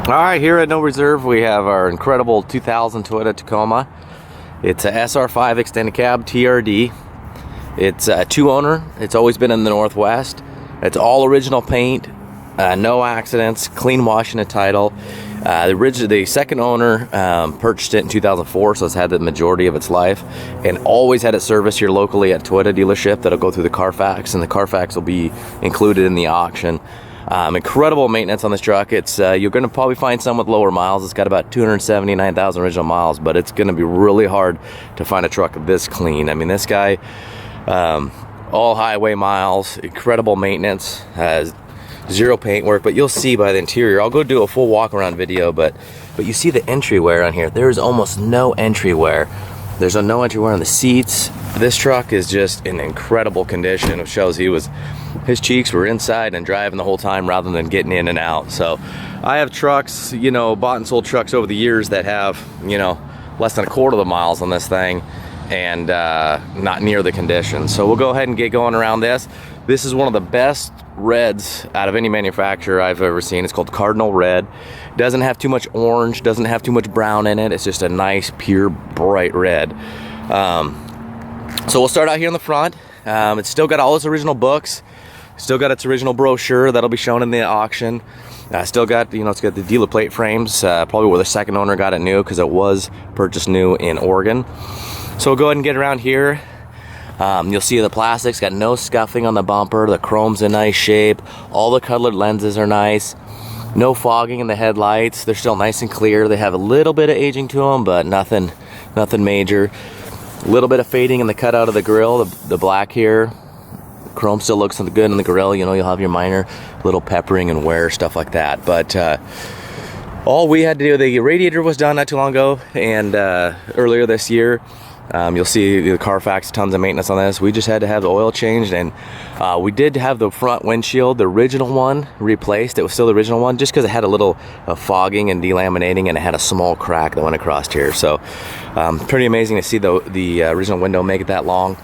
All right, here at No Reserve, we have our incredible 2000 Toyota Tacoma. It's a SR5 extended cab TRD. It's a two-owner. It's always been in the Northwest. It's all original paint, no accidents, clean washing and title. The second owner purchased it in 2004, so it's had the majority of its life, and always had it serviced here locally at a Toyota dealership. That'll go through the Carfax, and the Carfax will be included in the auction. Incredible maintenance on this truck. It's you're going to probably find some with lower miles. It's got about 279,000 original miles, but it's going to be really hard to find a truck this clean. I mean, this guy, all highway miles, incredible maintenance, has zero paint work, but you'll see by the interior. I'll go do a full walk around video, but you see the entry wear on here. There's almost no entry wear. There's no entry wear on the seats. This truck is just in incredible condition. It shows his cheeks were inside and driving the whole time rather than getting in and out. So I have trucks, bought and sold trucks over the years that have, less than a quarter of the miles on this thing and not near the condition. So we'll go ahead and get going around this. This is one of the best reds out of any manufacturer I've ever seen. It's called Cardinal Red. Doesn't have too much orange, doesn't have too much brown in it. It's just a nice, pure, bright red. So we'll start out here in the front. It's still got all its original books. Still got its original brochure that'll be shown in the auction. Still got, it's got the dealer plate frames, probably where the second owner got it new because it was purchased new in Oregon. So we'll go ahead and get around here. You'll see the plastic's got no scuffing on the bumper. The chrome's in nice shape. All the colored lenses are nice. No fogging in the headlights. They're still nice and clear. They have a little bit of aging to them, but nothing major. A little bit of fading in the cutout of the grille, the black here. Chrome still looks good in the grill. You'll have your minor little peppering and wear, stuff like that. But all we had to do, the radiator was done not too long ago, and earlier this year. You'll see the Carfax, tons of maintenance on this. We just had to have the oil changed, and we did have the front windshield, the original one, replaced. It was still the original one, just because it had a little fogging and delaminating, and it had a small crack that went across here. So pretty amazing to see the original window make it that long.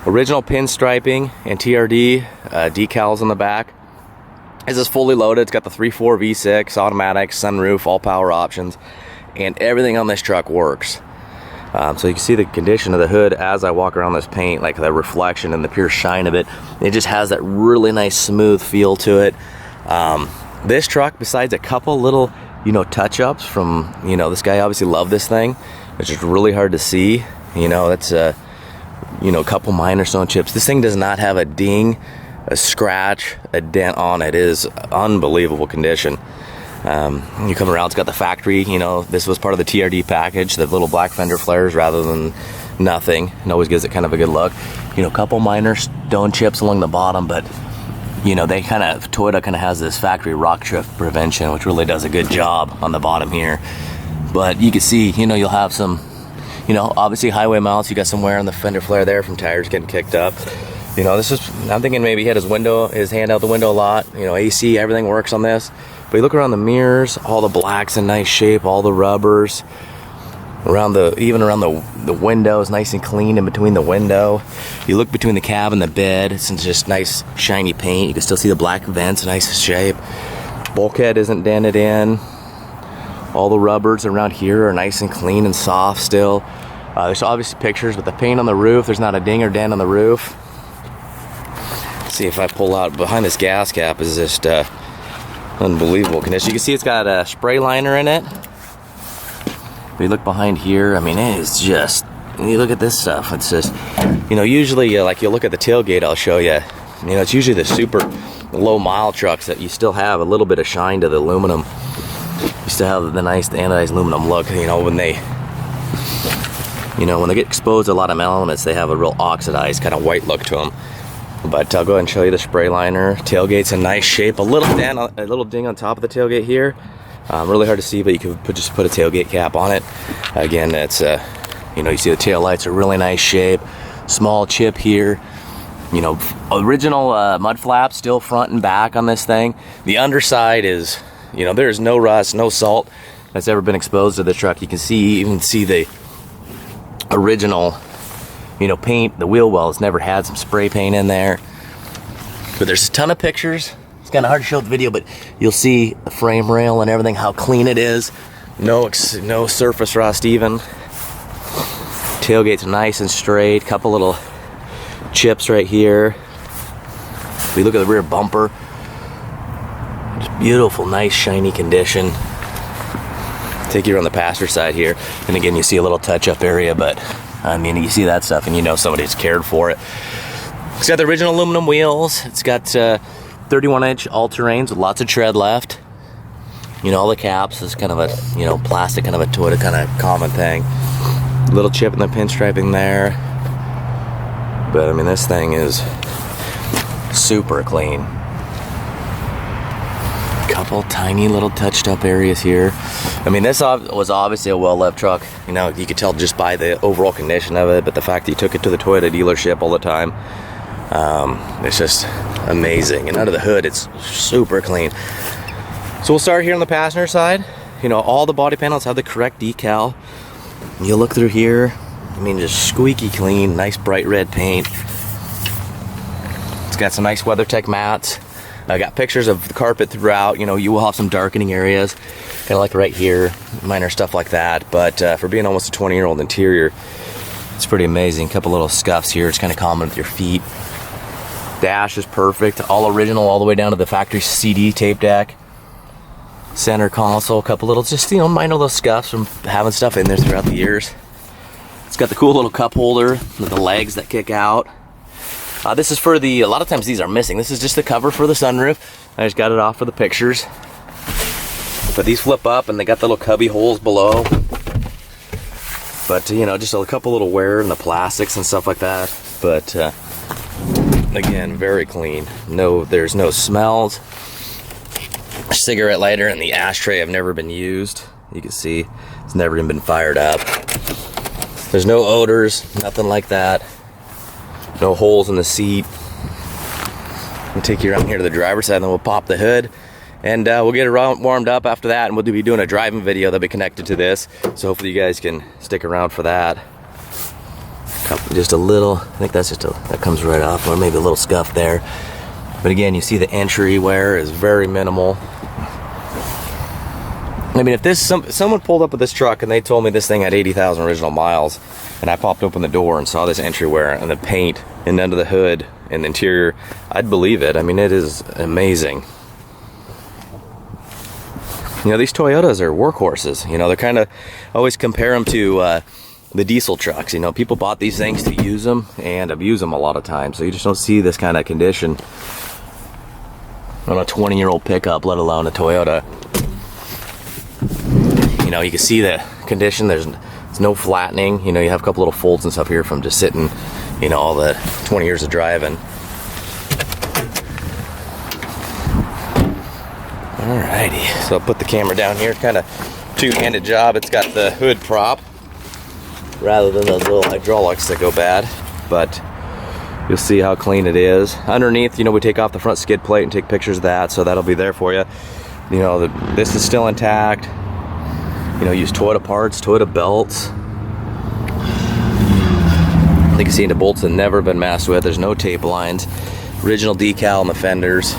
Original pinstriping and TRD decals on the back. This is fully loaded. It's got the 3.4 V6, automatic, sunroof, all power options, and everything on this truck works. So you can see the condition of the hood as I walk around this paint, like the reflection and the pure shine of it. It just has that really nice smooth feel to it. This truck, besides a couple little, touch-ups from, this guy obviously loved this thing, which is really hard to see. That's a couple minor stone chips. This thing does not have a ding, a scratch, a dent on it. It is unbelievable condition. You come around, it's got the factory, this was part of the TRD package, the little black fender flares rather than nothing. It always gives it kind of a good look. A couple minor stone chips along the bottom, but Toyota kind of has this factory rock chip prevention, which really does a good job on the bottom here. But you can see, you'll have some, obviously highway miles. You got some wear on the fender flare there from tires getting kicked up. I'm thinking maybe he had his hand out the window a lot. AC, everything works on this. But you look around the mirrors, all the black's in nice shape, all the rubbers, even around the windows, nice and clean in between the window. You look between the cab and the bed, it's just nice shiny paint. You can still see the black vents, nice shape. Bulkhead isn't dented in. All the rubbers around here are nice and clean and soft still. There's obviously pictures, but the paint on the roof, there's not a ding or dent on the roof. See if I pull out behind this gas cap is just unbelievable condition. You can see it's got a spray liner in it. If you look behind here, I mean, it is just, you look at this stuff, it's just, usually like you'll look at the tailgate, I'll show you, it's usually the super low mile trucks that you still have a little bit of shine to the aluminum. You still have the nice anodized aluminum look, when they get exposed to a lot of metal elements, they have a real oxidized kind of white look to them. But I'll go ahead and show you the spray liner. Tailgate's in nice shape. A little ding on top of the tailgate here. Really hard to see, but you could just put a tailgate cap on it. Again, it's you see the tail lights are really nice shape. Small chip here. Original mud flaps still front and back on this thing. The underside is, there's no rust, no salt that's ever been exposed to this truck. You can even see the original paint. The wheel wells never had some spray paint in there, but there's a ton of pictures, It's kind of hard to show the video, but you'll see the frame rail and everything, how clean it is. No surface rust even. Tailgate's nice and straight. Couple little chips right here. If we look at the rear bumper, just beautiful, nice, shiny condition. Take you around the passenger side here, and again, you see a little touch-up area, but I mean, you see that stuff, and you know somebody's cared for it. It's got the original aluminum wheels. It's got 31-inch all-terrains with lots of tread left. You know, all the caps is kind of a, you know, plastic, kind of a Toyota kind of common thing. Little chip in the pinstriping there. But I mean, this thing is super clean. Couple tiny little touched up areas here. I mean, this was obviously a well-loved truck. You know, you could tell just by the overall condition of it, but the fact that you took it to the Toyota dealership all the time, it's just amazing. And under the hood, it's super clean. So we'll start here on the passenger side. You know, all the body panels have the correct decal. You look through here, I mean, just squeaky clean, nice bright red paint. It's got some nice WeatherTech mats. I got pictures of the carpet throughout. You know, you will have some darkening areas, kind of like right here, minor stuff like that. But for being almost a 20-year-old interior, it's pretty amazing. Couple little scuffs here. It's kind of common with your feet. Dash is perfect, all original, all the way down to the factory CD tape deck. Center console, a couple little, just, you know, minor little scuffs from having stuff in there throughout the years. It's got the cool little cup holder with the legs that kick out. This is for the, a lot of times these are missing. This is just the cover for the sunroof. I just got it off for the pictures. But these flip up and they got the little cubby holes below. But, you know, just a couple little wear in the plastics and stuff like that. But, again, very clean. There's no smells. Cigarette lighter and the ashtray have never been used. You can see it's never even been fired up. There's no odors, nothing like that. No holes in the seat. We'll take you around here to the driver's side, and then we'll pop the hood, and we'll get it warmed up after that, and we'll be doing a driving video that'll be connected to this. So hopefully you guys can stick around for that. Just a little, I think that's just that comes right off, or maybe a little scuff there. But again, you see the entry wear is very minimal. I mean, if someone pulled up with this truck and they told me this thing had 80,000 original miles, and I popped open the door and saw this entry wear and the paint and under the hood and the interior, I'd believe it. I mean, it is amazing. You know, these Toyotas are workhorses. You know, they're kind of, always compare them to the diesel trucks. You know, people bought these things to use them and abuse them a lot of times. So you just don't see this kind of condition on a 20-year-old pickup, let alone a Toyota. You know, you can see the condition. There's no flattening. You know, you have a couple little folds and stuff here from just sitting, you know, all the 20 years of driving. Alrighty, so I'll put the camera down here. Kind of two-handed job. It's got the hood prop rather than those little hydraulics that go bad, but you'll see how clean it is. Underneath, you know, we take off the front skid plate and take pictures of that, so that'll be there for you. You know, this is still intact. You know, use Toyota parts, Toyota belts. You can see the bolts have never been messed with. There's no tape lines. Original decal on the fenders.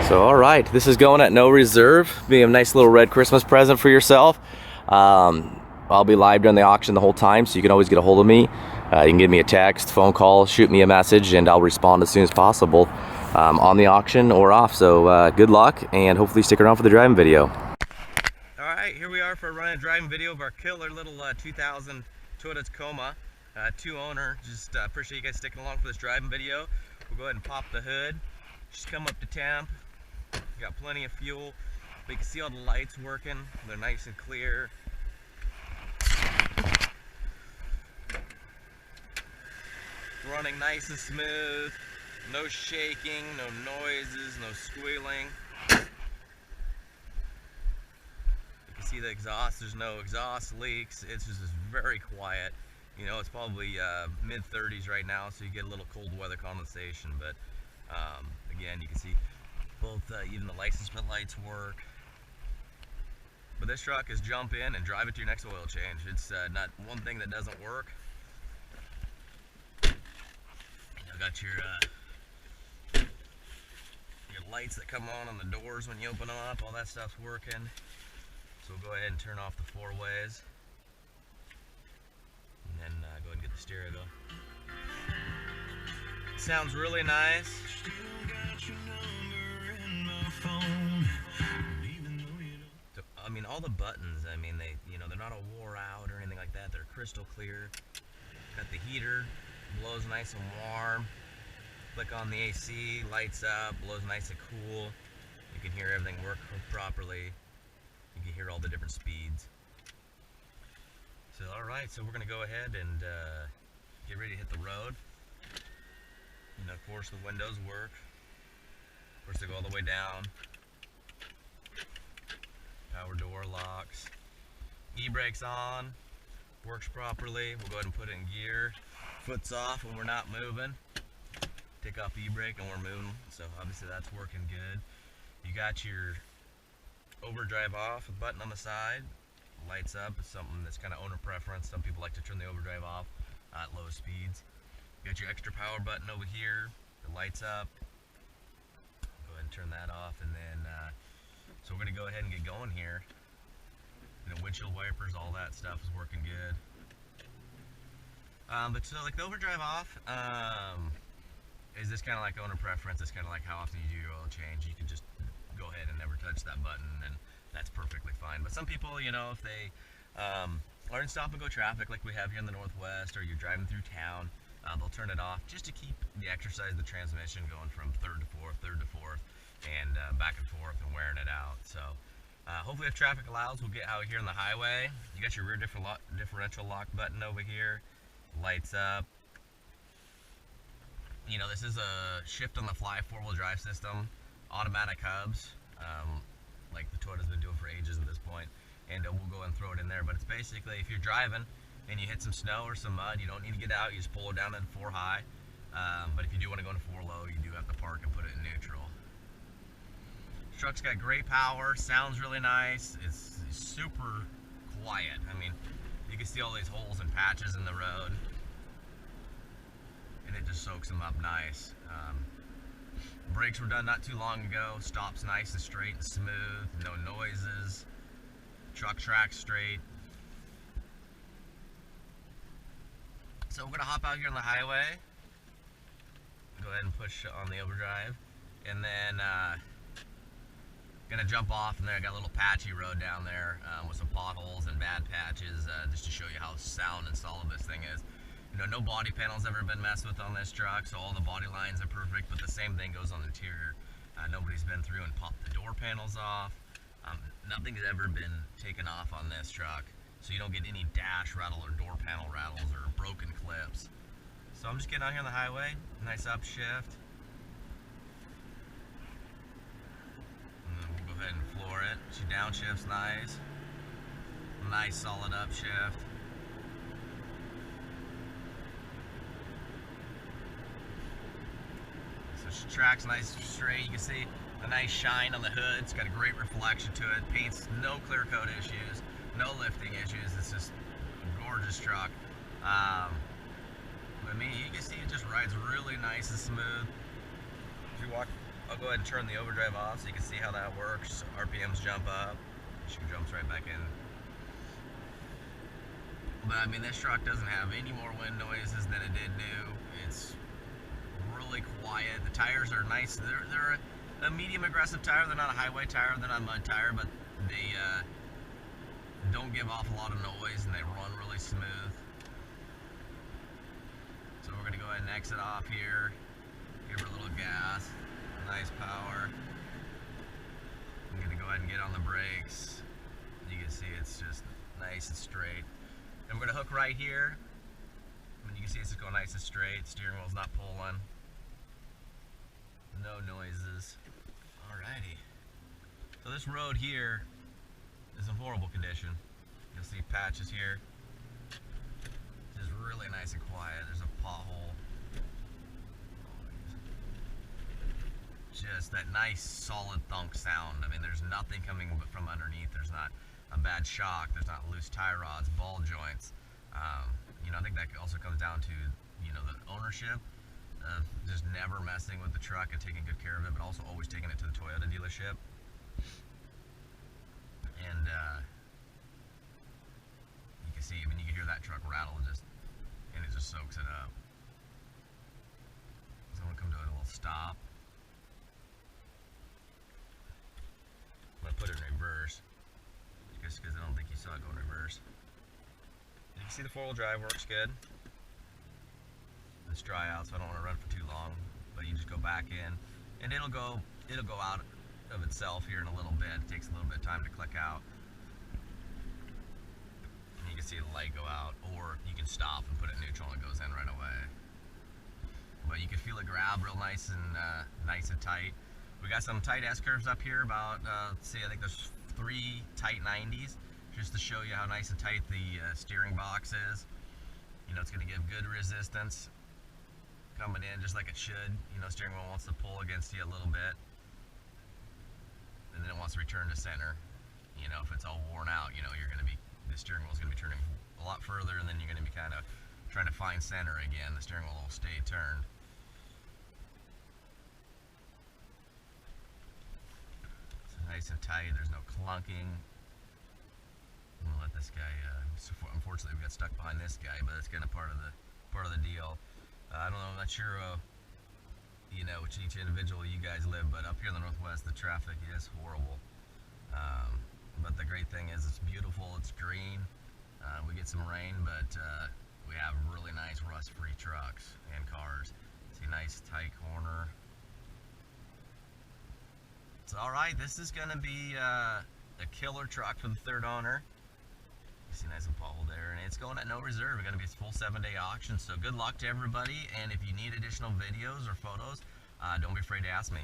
So, all right, this is going at no reserve. Be a nice little red Christmas present for yourself. I'll be live during the auction the whole time, so you can always get a hold of me. You can give me a text, phone call, shoot me a message, and I'll respond as soon as possible on the auction or off. So good luck, and hopefully stick around for the driving video. All right, here we are for a run and driving video of our killer little 2000 Toyota Tacoma, two-owner. Just appreciate you guys sticking along for this driving video. We'll go ahead and pop the hood. Just come up to temp. Got plenty of fuel. But you can see all the lights working. They're nice and clear. Running nice and smooth. No shaking, no noises, no squealing. You can see the exhaust. There's no exhaust leaks. It's just very quiet. You know, it's probably mid-30s right now, so you get a little cold weather condensation. But again, you can see both, even the license plate lights work. But this truck is jump in and drive it to your next oil change. It's not one thing that doesn't work. got your lights that come on the doors when you open them up. All that stuff's working. So we'll go ahead and turn off the 4-ways. And then go ahead and get the stereo going. Sounds really nice. I mean, all the buttons, I mean, they're not all wore out or anything like that. They're crystal clear. Got the heater, blows nice and warm. Click on the AC, lights up, blows nice and cool. You can hear everything work properly. You can hear all the different speeds. So, alright, so we're going to go ahead and get ready to hit the road. And of course the windows work. Of course they go all the way down. Power door locks. E-brake's on. Works properly. We'll go ahead and put it in gear. Foot's off when we're not moving. Take off e-brake and we're moving. So obviously that's working good. You got your overdrive off, a button on the side. Lights up. It's something that's kind of owner preference. Some people like to turn the overdrive off at low speeds. You got your extra power button over here. The lights up. Go ahead and turn that off, and then so we're gonna go ahead and get going here. You know, windshield wipers, all that stuff is working good. But so like the overdrive off is this kind of like owner preference. It's kind of like how often you do your oil change. You can just go ahead and never touch that button, and that's perfectly fine. But some people, you know, if they are in stop and go traffic like we have here in the Northwest, or you're driving through town, they'll turn it off just to keep the exercise of the transmission going from third to fourth, and back and forth and wearing it out. So hopefully if traffic allows, we'll get out here on the highway. You got your rear differential lock button over here. Lights up. You know, this is a shift on the fly 4-wheel drive system. Automatic hubs, like the Toyota's been doing for ages at this point. And we'll go and throw it in there. But it's basically, if you're driving and you hit some snow or some mud, you don't need to get out. You just pull it down in 4 high. But if you do want to go into 4 low, you do have to park and put it in neutral. This truck's got great power, sounds really nice. It's super quiet. I mean, you can see all these holes and patches in the road, and it just soaks them up nice. Brakes were done not too long ago. Stops nice and straight and smooth, no noises. Truck tracks straight. So we're gonna hop out here on the highway. Go ahead and push on the overdrive, and then gonna jump off. And there I got a little patchy road down there with some potholes and bad patches, just to show you how sound and solid this thing is. You know, no body panel's ever been messed with on this truck, so all the body lines are perfect. But the same thing goes on the interior. Nobody's been through and popped the door panels off. Nothing's ever been taken off on this truck, so you don't get any dash rattle or door panel rattles or broken clips. So I'm just getting out here on the highway, nice upshift. And then we'll go ahead and floor it. She downshift's nice. Nice solid upshift. So she tracks nice and straight. You can see a nice shine on the hood. It's got a great reflection to it. Paint's no clear coat issues, no lifting issues. It's just a gorgeous truck. I mean, you can see it just rides really nice and smooth. If you walk, I'll go ahead and turn the overdrive off so you can see how that works. RPMs jump up. She jumps right back in. But I mean, this truck doesn't have any more wind noises than it did new. It's really quiet. The tires are nice. They're a medium aggressive tire. They're not a highway tire. They're not a mud tire, but they don't give off a lot of noise, and they run really smooth. So we're gonna go ahead and exit off here. Give her a little gas. Nice power. I'm gonna go ahead and get on the brakes. You can see it's just nice and straight. And we're gonna hook right here. And you can see it's just going nice and straight. Steering wheel's not pulling. No noises. Alrighty. So this road here is in horrible condition. You'll see patches here. It's really nice and quiet. There's a pothole. Just that nice solid thunk sound. I mean, there's nothing coming from underneath. There's not a bad shock. There's not loose tie rods, ball joints. You know, I think that also comes down to, you know, the ownership. of just never messing with the truck and taking good care of it, but also always taking it to the Toyota dealership. And you can see, I mean, you can hear that truck rattle and it just soaks it up. So I'm gonna come to a little stop. I'm gonna put it in reverse, just because I don't think you saw it go in reverse. You can see the 4-wheel drive works good. It's dry out, so I don't want to run for too long. But you just go back in, and it'll go out of itself here in a little bit. It takes a little bit of time to click out. And you can see the light go out, or you can stop and put it in neutral and it goes in right away. But you can feel it grab real nice and tight. We got some tight S-curves up here, about, let's see, I think there's 3 tight 90s, just to show you how nice and tight the steering box is. You know, it's going to give good resistance coming in just like it should. You know, steering wheel wants to pull against you a little bit, and then it wants to return to center. You know, if it's all worn out, you know, the steering wheel is going to be turning a lot further, and then you're going to be kind of trying to find center again. The steering wheel will stay turned. Nice and tight, there's no clunking. I'm gonna let this guy, unfortunately we got stuck behind this guy, but that's kind of part of the deal. I don't know, I'm not sure, you know, which each individual you guys live, but up here in the Northwest, the traffic is horrible. But the great thing is it's beautiful, it's green. We get some rain, but we have really nice rust-free trucks and cars. See, nice tight corner. It's alright, this is going to be a killer truck for the third owner. You see nice and Paul there, and it's going at no reserve. It's going to be a full 7-day auction, so good luck to everybody, and if you need additional videos or photos, don't be afraid to ask me.